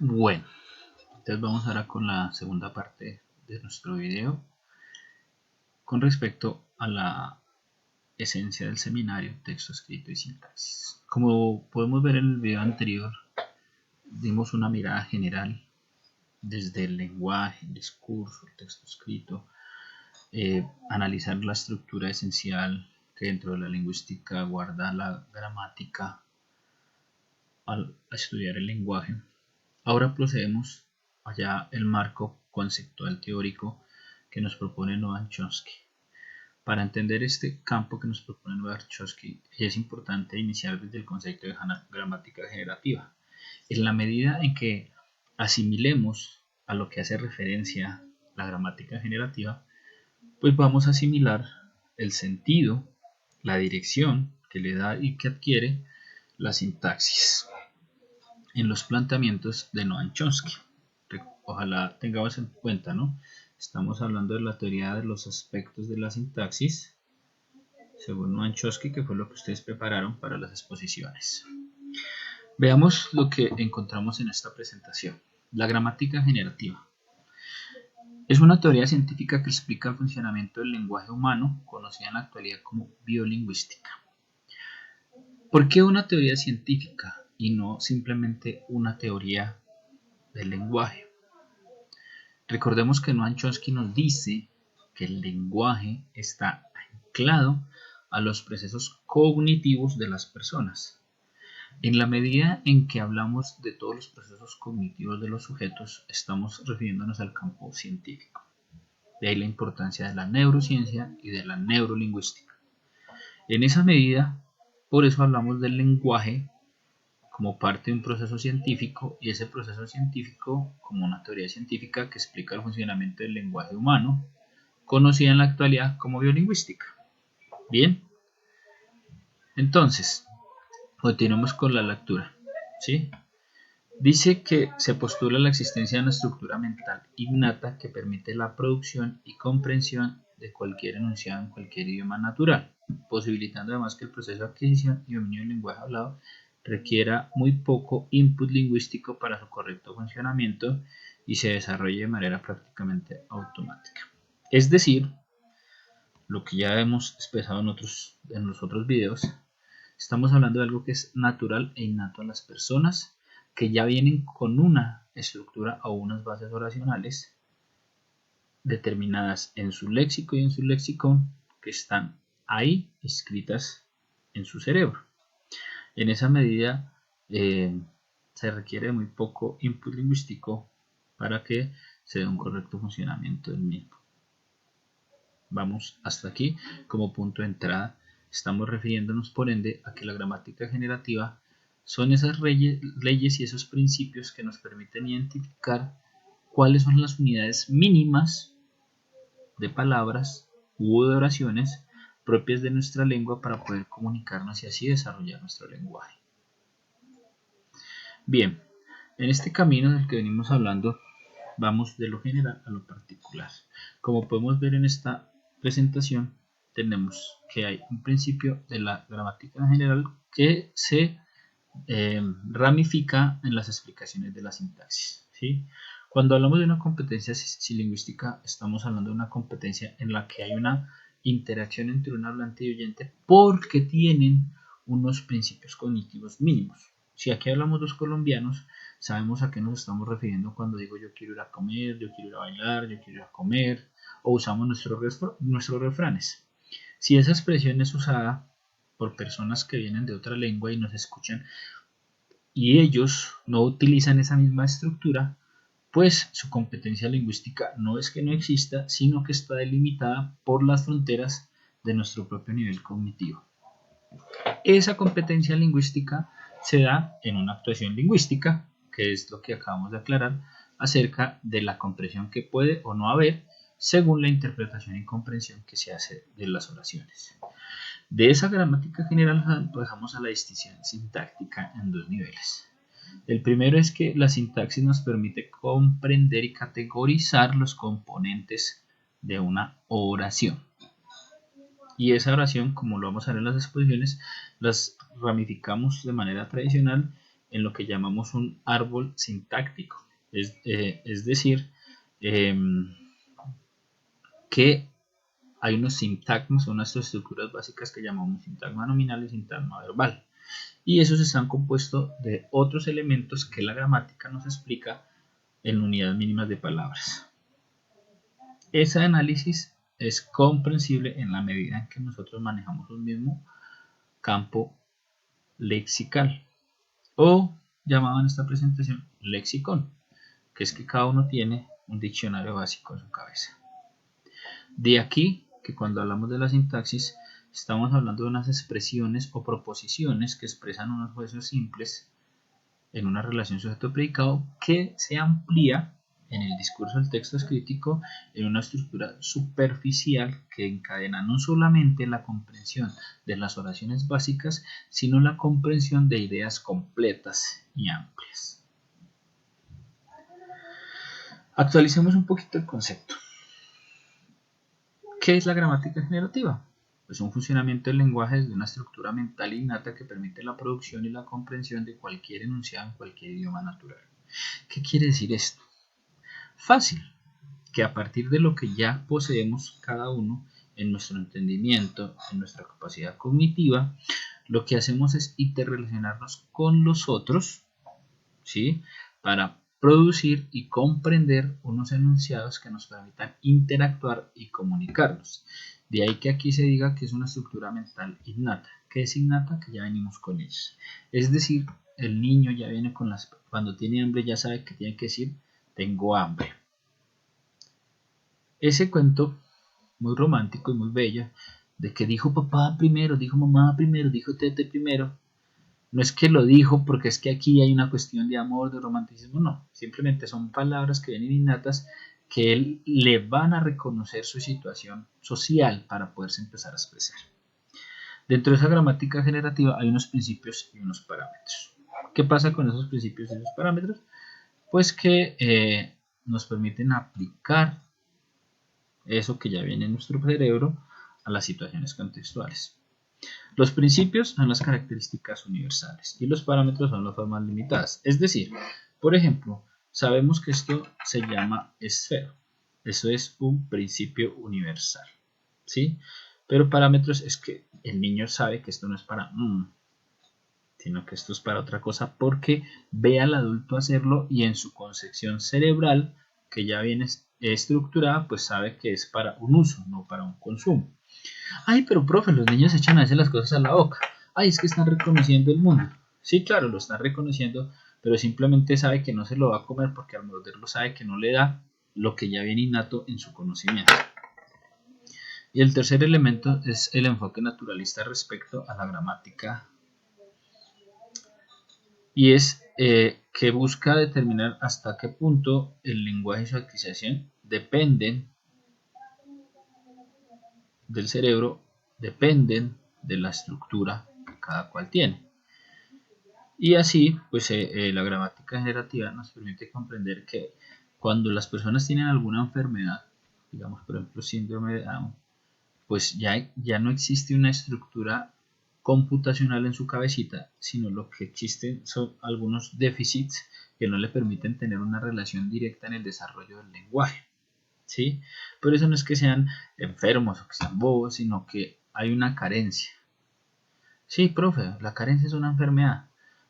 Bueno, entonces vamos ahora con la segunda parte de nuestro video con respecto a la esencia del seminario, texto escrito y sintaxis. Como podemos ver en el video anterior, dimos una mirada general desde el lenguaje, el discurso, el texto escrito, analizar la estructura esencial que dentro de la lingüística guarda la gramática al estudiar el lenguaje. Ahora procedemos allá el marco conceptual teórico que nos propone Noam Chomsky. Para entender este campo que nos propone Noam Chomsky es importante iniciar desde el concepto de gramática generativa. En la medida en que asimilemos a lo que hace referencia la gramática generativa, pues vamos a asimilar el sentido, la dirección que le da y que adquiere la sintaxis en los planteamientos de Noam Chomsky. Ojalá tengamos en cuenta, ¿no? Estamos hablando de la teoría de los aspectos de la sintaxis, según Noam Chomsky, que fue lo que ustedes prepararon para las exposiciones. Veamos lo que encontramos en esta presentación. La gramática generativa. Es una teoría científica que explica el funcionamiento del lenguaje humano, conocida en la actualidad como biolingüística. ¿Por qué una teoría científica y no simplemente una teoría del lenguaje? Recordemos que Noam Chomsky nos dice que el lenguaje está anclado a los procesos cognitivos de las personas. En la medida en que hablamos de todos los procesos cognitivos de los sujetos, estamos refiriéndonos al campo científico. De ahí la importancia de la neurociencia y de la neurolingüística. En esa medida, por eso hablamos del lenguaje como parte de un proceso científico y ese proceso científico como una teoría científica que explica el funcionamiento del lenguaje humano, conocida en la actualidad como biolingüística. Bien, entonces, continuemos con la lectura. ¿Sí? Dice que se postula la existencia de una estructura mental innata que permite la producción y comprensión de cualquier enunciado en cualquier idioma natural, posibilitando además que el proceso de adquisición y dominio del lenguaje hablado requiera muy poco input lingüístico para su correcto funcionamiento y se desarrolle de manera prácticamente automática. Es decir, lo que ya hemos expresado en los otros videos, estamos hablando de algo que es natural e innato a las personas, que ya vienen con una estructura o unas bases oracionales determinadas en su léxico y en su lexicón, que están ahí escritas en su cerebro. En esa medida se requiere muy poco input lingüístico para que se dé un correcto funcionamiento del mismo. Vamos hasta aquí como punto de entrada. Estamos refiriéndonos por ende a que la gramática generativa son esas leyes y esos principios que nos permiten identificar cuáles son las unidades mínimas de palabras u de oraciones propias de nuestra lengua para poder comunicarnos y así desarrollar nuestro lenguaje. Bien, en este camino del que venimos hablando, vamos de lo general a lo particular. Como podemos ver en esta presentación, tenemos que hay un principio de la gramática general que se ramifica en las explicaciones de la sintaxis. ¿Sí? Cuando hablamos de una competencia lingüística, estamos hablando de una competencia en la que hay una interacción entre un hablante y oyente porque tienen unos principios cognitivos mínimos. Si aquí hablamos los colombianos, sabemos a qué nos estamos refiriendo cuando digo yo quiero ir a comer, yo quiero ir a bailar, yo quiero ir a comer, o usamos nuestros refranes. Si esa expresión es usada por personas que vienen de otra lengua y nos escuchan y ellos no utilizan esa misma estructura, pues su competencia lingüística no es que no exista, sino que está delimitada por las fronteras de nuestro propio nivel cognitivo. Esa competencia lingüística se da en una actuación lingüística, que es lo que acabamos de aclarar, acerca de la comprensión que puede o no haber según la interpretación y comprensión que se hace de las oraciones. De esa gramática general pasamos a la distinción sintáctica en dos niveles. El primero es que la sintaxis nos permite comprender y categorizar los componentes de una oración. Y esa oración, como lo vamos a ver en las exposiciones, las ramificamos de manera tradicional en lo que llamamos un árbol sintáctico. Es decir, que hay unos sintagmas, unas estructuras básicas que llamamos sintagma nominal y sintagma verbal. Y esos están compuestos de otros elementos que la gramática nos explica en unidades mínimas de palabras. Ese análisis es comprensible en la medida en que nosotros manejamos un mismo campo lexical, o llamado en esta presentación lexicón, que es que cada uno tiene un diccionario básico en su cabeza. De aquí que cuando hablamos de la sintaxis estamos hablando de unas expresiones o proposiciones que expresan unos juicios simples en una relación sujeto-predicado que se amplía en el discurso del texto escrítico en una estructura superficial que encadena no solamente la comprensión de las oraciones básicas, sino la comprensión de ideas completas y amplias. Actualicemos un poquito el concepto. ¿Qué es la gramática generativa? Pues un funcionamiento del lenguaje desde una estructura mental innata que permite la producción y la comprensión de cualquier enunciado en cualquier idioma natural. ¿Qué quiere decir esto? Fácil, que a partir de lo que ya poseemos cada uno en nuestro entendimiento, en nuestra capacidad cognitiva, lo que hacemos es interrelacionarnos con los otros, ¿sí? Para producir y comprender unos enunciados que nos permitan interactuar y comunicarnos. De ahí que aquí se diga que es una estructura mental innata. ¿Qué es innata? Que ya venimos con ellos. Es decir, el niño ya viene con las... Cuando tiene hambre ya sabe que tiene que decir tengo hambre. Ese cuento muy romántico y muy bello de que dijo papá primero, dijo mamá primero, dijo tete primero, no es que lo dijo porque es que aquí hay una cuestión de amor, de romanticismo, no, simplemente son palabras que vienen innatas que él le van a reconocer su situación social para poderse empezar a expresar. Dentro de esa gramática generativa hay unos principios y unos parámetros. ¿Qué pasa con esos principios y esos parámetros? Pues que nos permiten aplicar eso que ya viene en nuestro cerebro a las situaciones contextuales. Los principios son las características universales y los parámetros son las formas limitadas. Es decir, por ejemplo, sabemos que esto se llama esfero. Eso es un principio universal, ¿sí? Pero parámetros es que el niño sabe que esto no es para sino que esto es para otra cosa porque ve al adulto hacerlo y en su concepción cerebral, que ya viene estructurada, pues sabe que es para un uso, no para un consumo. Ay, pero profe, los niños echan a veces las cosas a la boca. Ay, es que están reconociendo el mundo. Sí, claro, lo están reconociendo, pero simplemente sabe que no se lo va a comer porque al morderlo sabe que no le da lo que ya viene innato en su conocimiento. Y el tercer elemento es el enfoque naturalista respecto a la gramática. Y es que busca determinar hasta qué punto el lenguaje y su adquisición dependen del cerebro, dependen de la estructura que cada cual tiene. Y así, pues la gramática generativa nos permite comprender que cuando las personas tienen alguna enfermedad, digamos por ejemplo síndrome de Down, pues ya no existe una estructura computacional en su cabecita, sino lo que existen son algunos déficits que no le permiten tener una relación directa en el desarrollo del lenguaje, ¿sí? Pero eso no es que sean enfermos o que sean bobos, sino que hay una carencia. Sí, profe, la carencia es una enfermedad.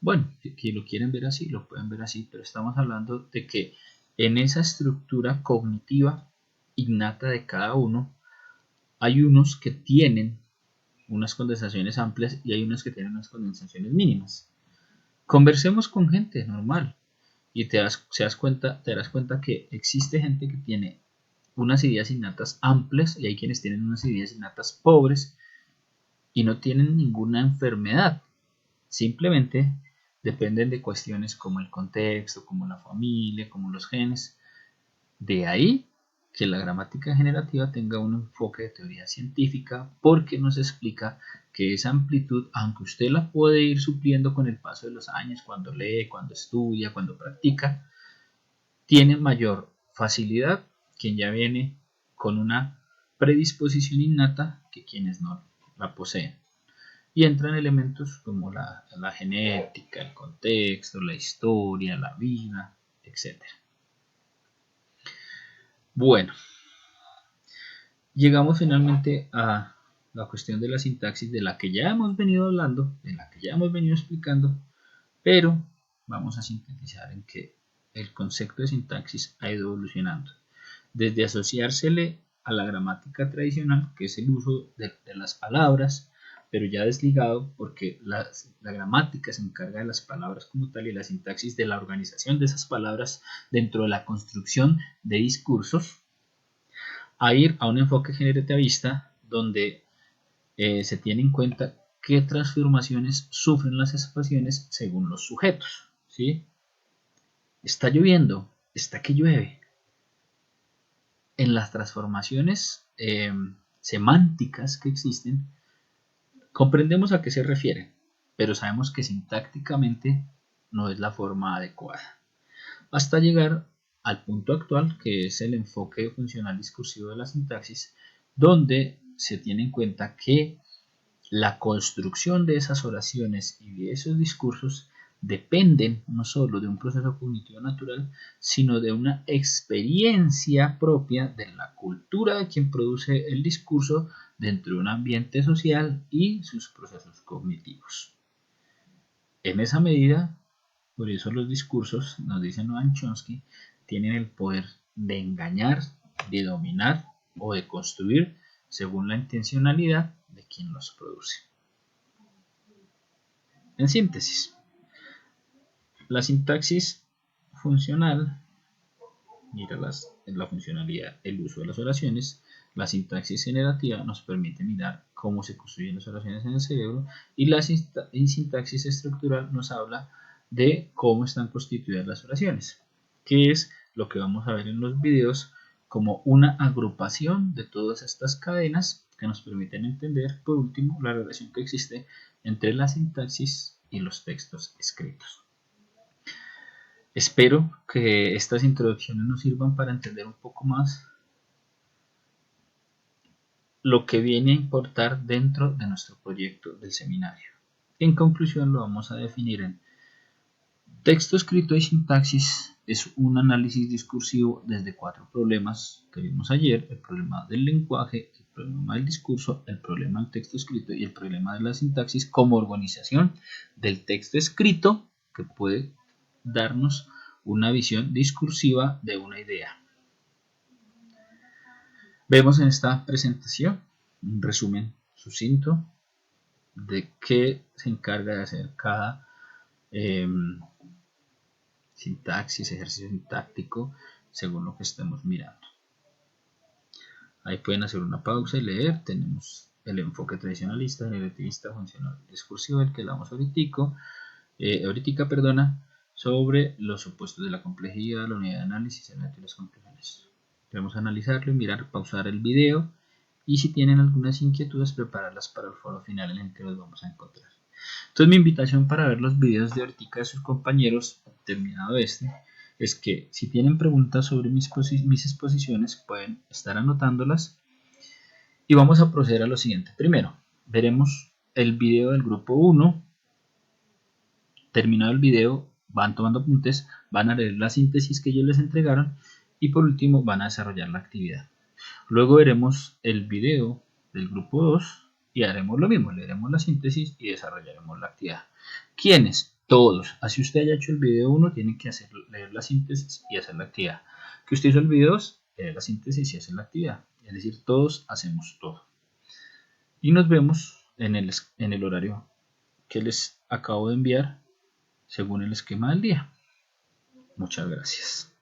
Bueno, si lo quieren ver así, lo pueden ver así, pero estamos hablando de que en esa estructura cognitiva innata de cada uno, hay unos que tienen unas condensaciones amplias y hay unos que tienen unas condensaciones mínimas. Conversemos con gente normal y te darás cuenta que existe gente que tiene unas ideas innatas amplias y hay quienes tienen unas ideas innatas pobres y no tienen ninguna enfermedad. Simplemente dependen de cuestiones como el contexto, como la familia, como los genes. De ahí que la gramática generativa tenga un enfoque de teoría científica porque nos explica que esa amplitud, aunque usted la puede ir supliendo con el paso de los años, cuando lee, cuando estudia, cuando practica, tiene mayor facilidad quien ya viene con una predisposición innata que quienes no la poseen. y entran elementos como la genética, el contexto, la historia, la vida, etc. Bueno, llegamos finalmente a la cuestión de la sintaxis, de la que ya hemos venido hablando, de la que ya hemos venido explicando, pero vamos a sintetizar en que el concepto de sintaxis ha ido evolucionando desde asociársele a la gramática tradicional, que es el uso de las palabras, pero ya desligado porque la gramática se encarga de las palabras como tal y la sintaxis de la organización de esas palabras dentro de la construcción de discursos, a ir a un enfoque generativista donde se tiene en cuenta qué transformaciones sufren las expresiones según los sujetos, ¿sí? Está lloviendo, está que llueve. En las transformaciones semánticas que existen, comprendemos a qué se refieren, pero sabemos que sintácticamente no es la forma adecuada. Hasta llegar al punto actual, que es el enfoque funcional discursivo de la sintaxis, donde se tiene en cuenta que la construcción de esas oraciones y de esos discursos dependen no solo de un proceso cognitivo natural, sino de una experiencia propia de la cultura de quien produce el discurso dentro de un ambiente social y sus procesos cognitivos. En esa medida, por eso los discursos, nos dice Noam Chomsky, tienen el poder de engañar, de dominar o de construir según la intencionalidad de quien los produce. En síntesis, la sintaxis funcional mira la funcionalidad, el uso de las oraciones. La sintaxis generativa nos permite mirar cómo se construyen las oraciones en el cerebro y la sintaxis estructural nos habla de cómo están constituidas las oraciones, que es lo que vamos a ver en los videos como una agrupación de todas estas cadenas que nos permiten entender, por último, la relación que existe entre la sintaxis y los textos escritos. Espero que estas introducciones nos sirvan para entender un poco más lo que viene a importar dentro de nuestro proyecto del seminario. En conclusión, lo vamos a definir en texto escrito y sintaxis es un análisis discursivo desde 4 problemas que vimos ayer: el problema del lenguaje, el problema del discurso, el problema del texto escrito y el problema de la sintaxis como organización del texto escrito que puede darnos una visión discursiva de una idea. Vemos en esta presentación un resumen sucinto de qué se encarga de hacer cada sintaxis, ejercicio sintáctico, según lo que estemos mirando. Ahí pueden hacer una pausa y leer. Tenemos el enfoque tradicionalista, generativista, funcional, discursivo, el que hablamos ahorita, sobre los supuestos de la complejidad, la unidad de análisis, el método y las conclusiones. Debemos analizarlo y mirar, pausar el video y si tienen algunas inquietudes, prepararlas para el foro final en el que los vamos a encontrar. Entonces mi invitación para ver los videos de ahorita de sus compañeros, terminado este, es que si tienen preguntas sobre mis exposiciones pueden estar anotándolas y vamos a proceder a lo siguiente. Primero, veremos el video del grupo 1. Terminado el video, van tomando apuntes, van a leer la síntesis que ellos les entregaron y por último van a desarrollar la actividad. Luego veremos el video del grupo 2 y haremos lo mismo, leeremos la síntesis y desarrollaremos la actividad. ¿Quiénes? Todos. Así usted haya hecho el video 1, tiene que leer la síntesis y hacer la actividad. Que usted hizo el video 2, leer la síntesis y hacer la actividad. Es decir, todos hacemos todo. Y nos vemos en el horario que les acabo de enviar según el esquema del día. Muchas gracias.